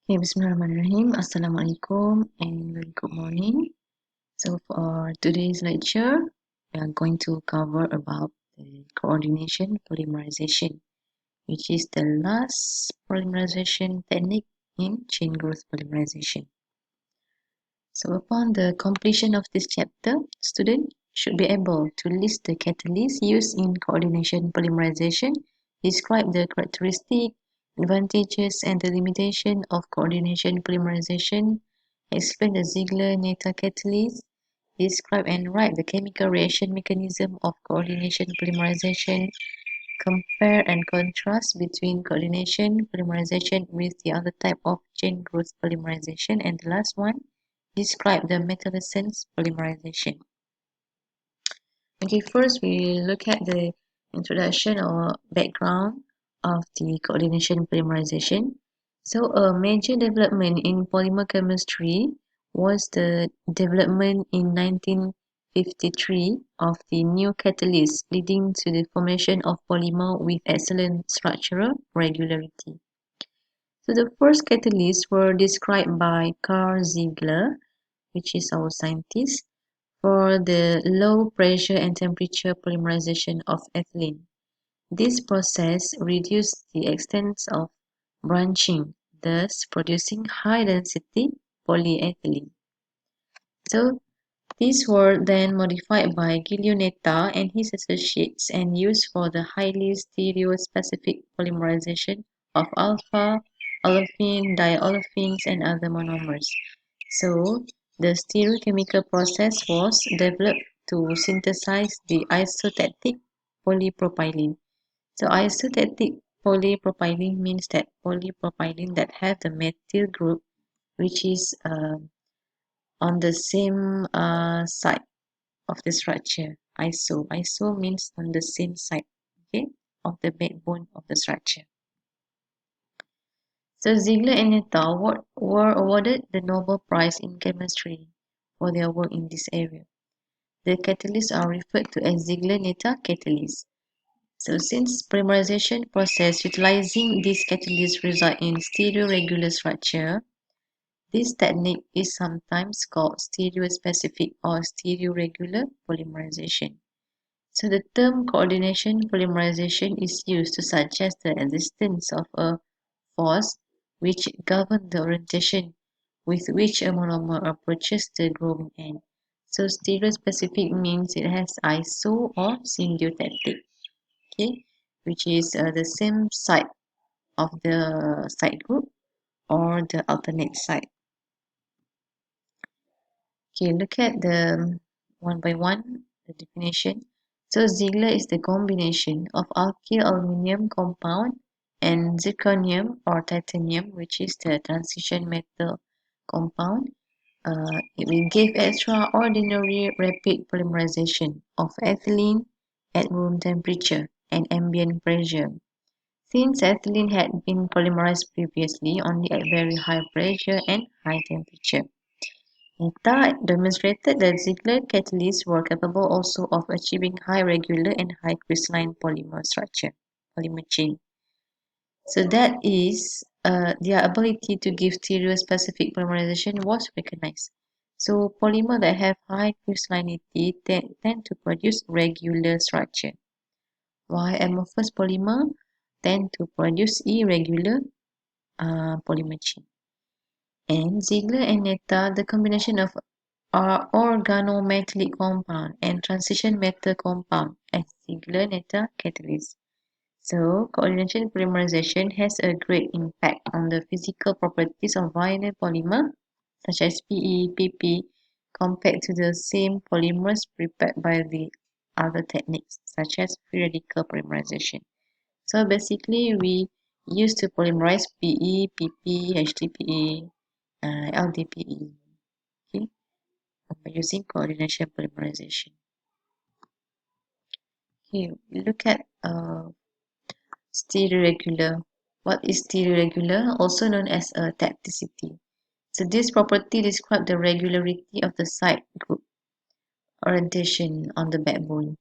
Okay, Bismillahirrahmanirrahim. Assalamualaikum and very good morning. So for today's lecture, we are going to cover about the coordination polymerization, which is the last polymerization technique in chain growth polymerization. So upon the completion of this chapter, students should be able to list the catalysts used in coordination polymerization, describe the characteristic, advantages, and the limitation of coordination polymerization, explain the Ziegler-Natta catalyst, describe and write the chemical reaction mechanism of coordination polymerization, compare and contrast between coordination polymerization with the other type of chain growth polymerization, and the last one, describe the metallescence polymerization. Okay, first we look at the introduction or background of the coordination polymerization. So a major development in polymer chemistry was the development in 1953 of the new catalyst leading to the formation of polymer with excellent structural regularity. So the first catalysts were described by Carl Ziegler, which is our scientist, for the low pressure and temperature polymerization of ethylene. This process reduced the extent of branching, thus producing high density polyethylene. So these were then modified by Giglionetta and his associates and used for the highly stereospecific polymerization of alpha, olefin, diolefins, and other monomers. So the stereochemical process was developed to synthesize the isotactic polypropylene. So isotactic polypropylene means that polypropylene that have the methyl group which is on the same side of the structure. Iso means on the same side, okay, of the backbone of the structure. So Ziegler and Natta were awarded the Nobel Prize in Chemistry for their work in this area. The catalysts are referred to as Ziegler-Natta catalysts. So since polymerization process utilizing these catalysts result in stereoregular structure, this technique is sometimes called stereospecific or stereoregular polymerization. So the term coordination polymerization is used to suggest the existence of a force which governs the orientation with which a monomer approaches the growing end. So stereospecific means it has iso or symbiotic, okay, which is the same side of the side group or the alternate side. Okay, look at the one by one, the definition. So Ziegler is the combination of alkyl aluminum compound and zirconium or titanium, which is the transition metal compound. It will give extraordinary rapid polymerization of ethylene at room temperature and ambient pressure. Since ethylene had been polymerized previously only at very high pressure and high temperature. Natta demonstrated that Ziegler catalysts were capable also of achieving high regular and high crystalline polymer structure, polymer chain. So that is their ability to give stereospecific polymerization was recognized. So polymer that have high crystallinity tend to produce regular structure, while amorphous polymer tend to produce irregular polymer chain. And Ziegler and Natta, the combination of organometallic compound and transition metal compound as Ziegler-Natta catalyst. So, coordination polymerization has a great impact on the physical properties of vinyl polymer, such as PE, PP, compared to the same polymers prepared by the other techniques, such as free radical polymerization. So, basically, we used to polymerize PE, PP, HDPE, LDPE, okay, by using coordination polymerization. Okay, we look at stereoregular. What is stereoregular? Also known as a tacticity. So this property describes the regularity of the side group orientation on the backbone.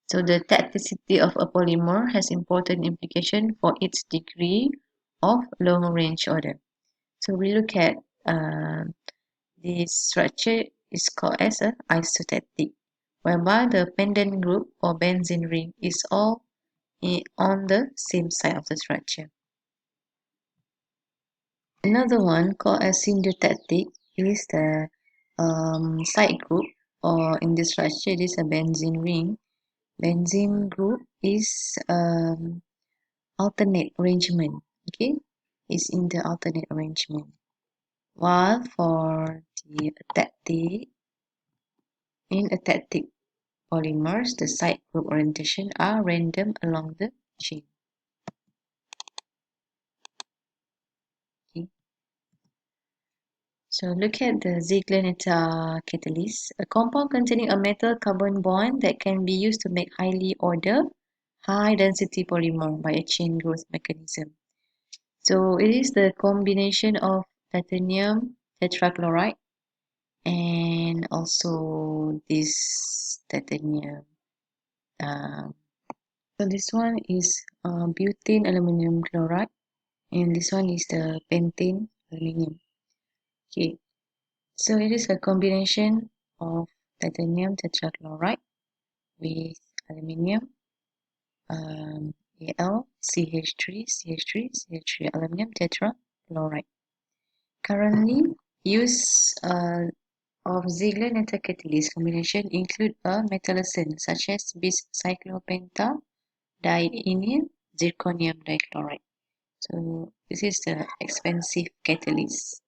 So the tacticity of a polymer has important implication for its degree of long range order. So we look at this structure is called as a isostatic, whereby the pendant group or benzene ring is all on the same side of the structure. Another one called as syntactic is the side group, or in this structure it is a benzene ring. Benzene group is alternate arrangement. Okay, is in the alternate arrangement. While for the tactic, in a tactic polymers, the side group orientation are random along the chain. Okay. So look at the Ziegler catalyst, a compound containing a metal carbon bond that can be used to make highly ordered, high density polymer by a chain growth mechanism. So it is the combination of titanium tetrachloride and also this titanium. So this one is butane aluminum chloride, and this one is the pentane aluminum. Okay, so it is a combination of titanium tetrachloride with aluminum, Al, CH3, CH3, CH3, aluminum tetrachloride. Currently, use of Ziegler catalyst combination include a metallocene such as bis-cyclopenta diene zirconium dichloride. So this is the expensive catalyst.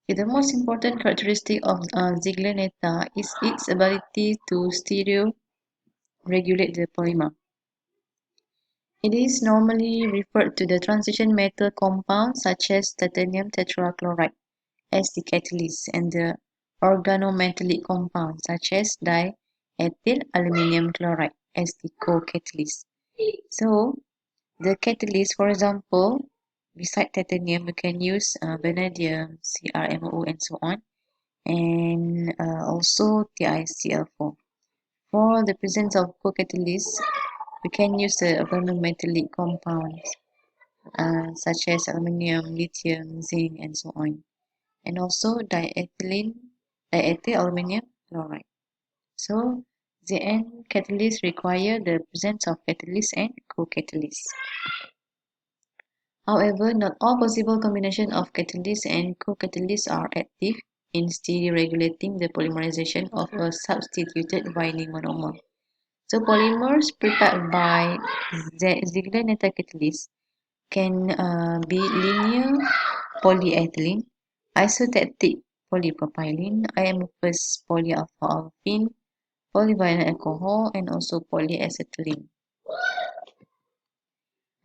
The most important characteristic of Ziegler is its ability to stereo regulate the polymer. It is normally referred to the transition metal compound such as titanium tetrachloride as the catalyst and the organometallic compound such as diethyl aluminum chloride as the co-catalyst. So the catalyst, for example, beside titanium, we can use vanadium, CrMO, and so on, and also TiCl4. For the presence of co-catalysts, we can use the organometallic compounds such as aluminum, lithium, zinc, and so on, and also diethyl aluminum chloride. So the end catalysts require the presence of catalyst and co-catalyst. However, not all possible combinations of catalysts and co-catalysts are active in stereo-regulating the polymerization of a substituted binding monomer. So polymers prepared by Ziegler catalysts can be linear polyethylene, isostatic polypropylene, amorphous polyalpha-alpine, polyvinyl alcohol, and also polyacetylene.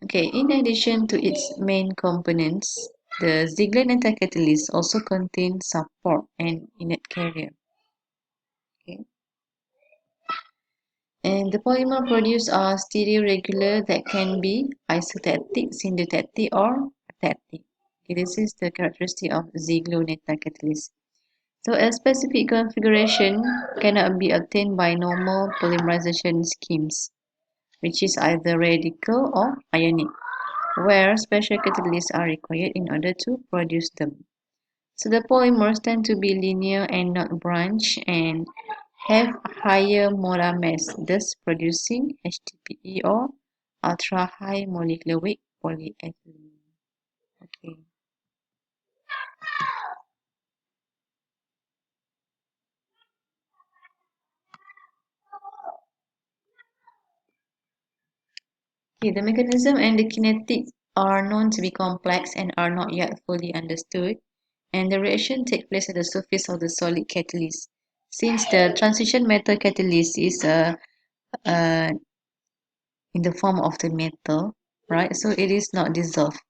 Okay, in addition to its main components, the Ziegler catalyst also contains support and inert carrier. Okay. And the polymer produced are stereoregular that can be isostatic, syntactic, or tactic. Okay, this is the characteristic of Ziegler catalyst. So a specific configuration cannot be obtained by normal polymerization schemes, which is either radical or ionic, where special catalysts are required in order to produce them. So the polymers tend to be linear and not branch and have higher molar mass, thus producing HTPE or ultra high molecular weight polyethylene. Okay. Okay, the mechanism and the kinetics are known to be complex and are not yet fully understood, and the reaction takes place at the surface of the solid catalyst. Since the transition metal catalyst is in the form of the metal, right? So it is not dissolved.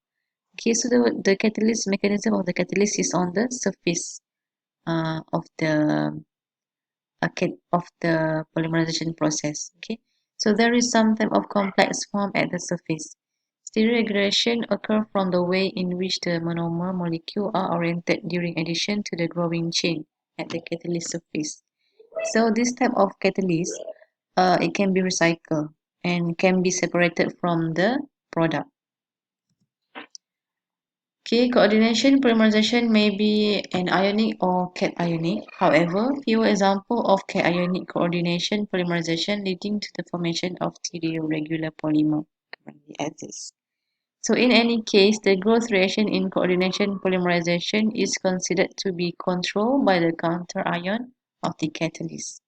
Okay, so the catalyst mechanism of the catalyst is on the surface of the polymerization process. Okay, so there is some type of complex form at the surface. Stereoregulation occurs from the way in which the monomer molecules are oriented during addition to the growing chain at the catalyst surface. So this type of catalyst, it can be recycled and can be separated from the product. Okay, coordination polymerization may be anionic or cationic. However, few examples of cationic coordination polymerization leading to the formation of stereoregular polymer currently exist. So in any case, the growth reaction in coordination polymerization is considered to be controlled by the counter ion of the catalyst.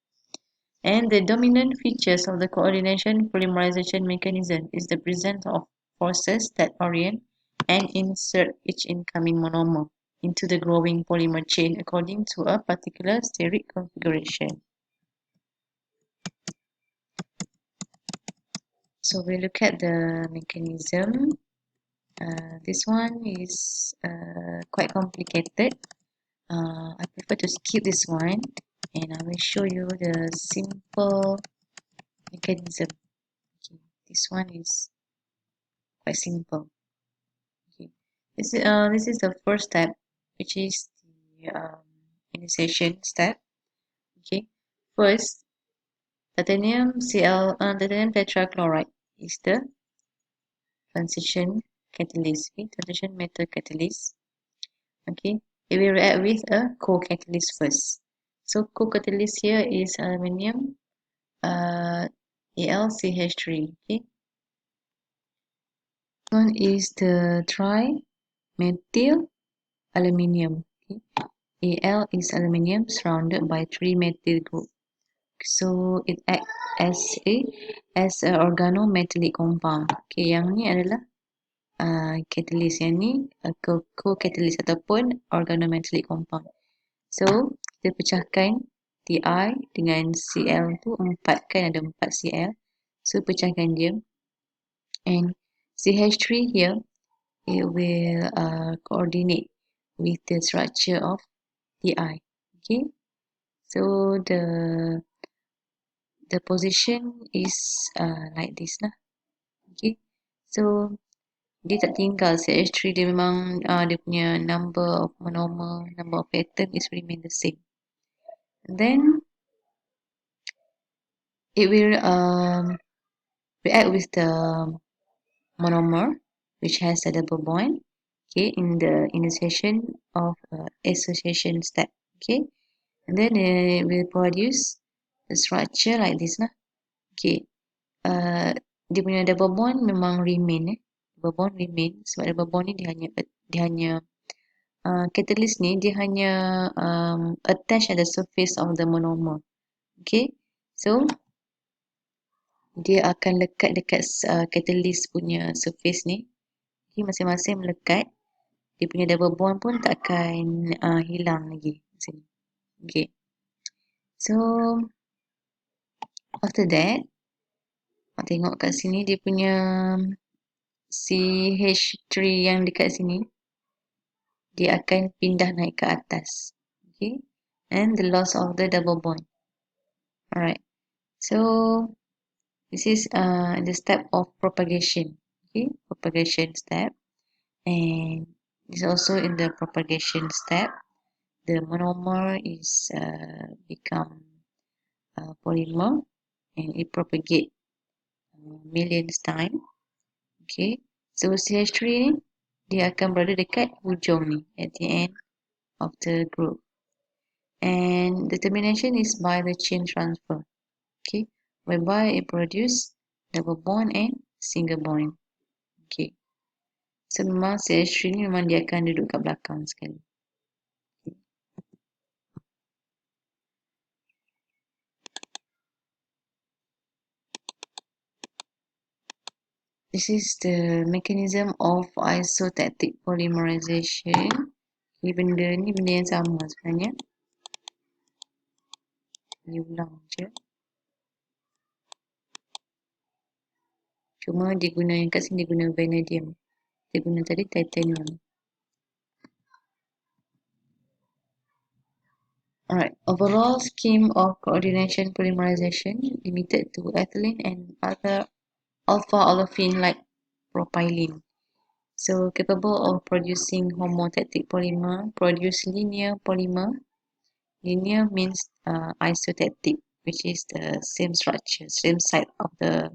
And the dominant features of the coordination polymerization mechanism is the presence of forces that orient and insert each incoming monomer into the growing polymer chain according to a particular steric configuration. So we look at the mechanism. This one is quite complicated. I prefer to skip this one and I will show you the simple mechanism. Okay, this one is quite simple. Okay, this is the first step, which is the initiation step. Okay, first titanium tetrachloride is the transition catalyst. Okay, transition metal catalyst. Okay, it will react with a co-catalyst first. So co-catalyst here is aluminium AlCH3. Okay, one is the trimethyl aluminium. Okay. Al is aluminium surrounded by three methyl group. So it acts as a organometallic compound. Okay, yang ni adalah catalyst, yang ni co-catalyst ataupun organometallic compound. So kita pecahkan Ti dengan Cl tu 4 kan, ada 4 Cl. So pecahkan dia, and CH3 here, it will coordinate with the structure of Ti. Okay, so the position is like this lah. Okay, so dia tak tinggal CH3, dia memang dia punya number of monomer, number of atom is remain the same. And then it will react with the monomer which has a double bond, okay, in the initiation of association step. Okay, and then it will produce the structure like this lah. Okay, dia punya double bond memang remain double bond remain, sebab double bond ni dia hanya catalyst ni dia hanya attach at the surface of the monomer. Okay, so dia akan lekat dekat catalyst punya surface ni. Okay, masing-masing melekat. Dia punya double bond pun tak akan hilang lagi sini. Okay, so after that, tengok kat sini dia punya CH3 yang dekat sini, dia akan pindah naik ke atas. Okay, and the loss of the double bond. Alright, so this is the step of propagation. Okay, propagation step, and this also in the propagation step, the monomer is become polymer and it propagate millions time. Okay, so CH3 dia akan berada dekat hujung ni, at the end of the group, and the termination is by the chain transfer. Okay, whereby it produce double bond and single bond. Okay, so memang CH3 ni memang dia akan duduk kat belakang sekali. This is the mechanism of isotactic polymerization. Ini benda yang sama sebenarnya. Ini ulang je. Cuma dia guna yang kat sini dia guna vanadium. Dia guna tadi titanium. Alright, overall scheme of coordination polymerization limited to ethylene and other alpha olefin like propylene. So capable of producing homotactic polymer, produce linear polymer. Linear means isotactic, which is the same structure, same side of the